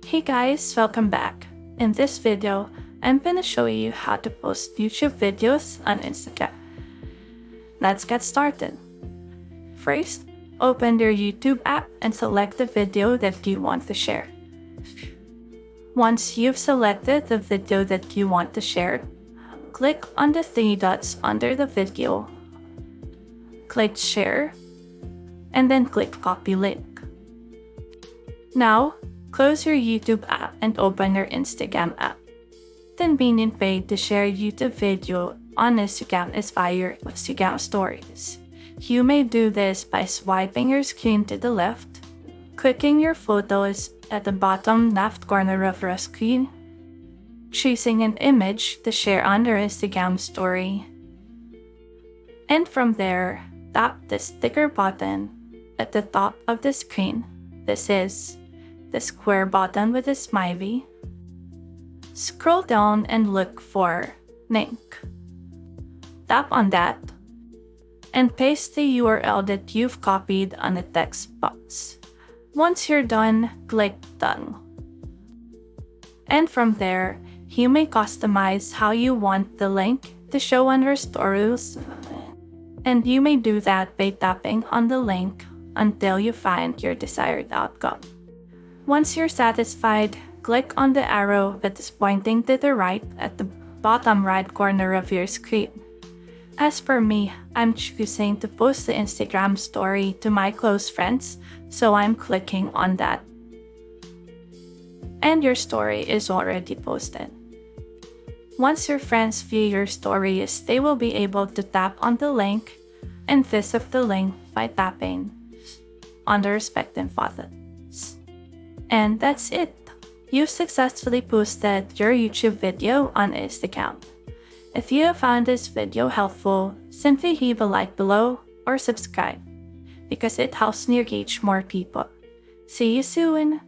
Hey guys, welcome back. In this video, I'm gonna show you how to post YouTube videos on Instagram. Let's get started. First, open your YouTube app and select the video that you want to share. Once you've selected the video that you want to share, click on the three dots under the video, click Share, and then click Copy Link. Now, close your YouTube app and open your Instagram app. The convenient way to share YouTube video on Instagram is via your Instagram stories. You may do this by swiping your screen to the left, clicking your photos at the bottom left corner of your screen, choosing an image to share on your Instagram story, and from there, tap the sticker button at the top of the screen. This is the square button with a smiley. Scroll down and look for link. Tap on that and paste the URL that you've copied on the text box. Once you're done, click Done. And from there, you may customize how you want the link to show on your stories, and you may do that by tapping on the link until you find your desired outcome. Once you're satisfied, click on the arrow that is pointing to the right at the bottom right corner of your screen. As for me, I'm choosing to post the Instagram story to my close friends, so I'm clicking on that. And your story is already posted. Once your friends view your stories, they will be able to tap on the link and visit the link by tapping on the respective buttons. And that's it. You've successfully posted your YouTube video on Instagram. If you have found this video helpful, simply leave a like below or subscribe because it helps me reach more people. See you soon!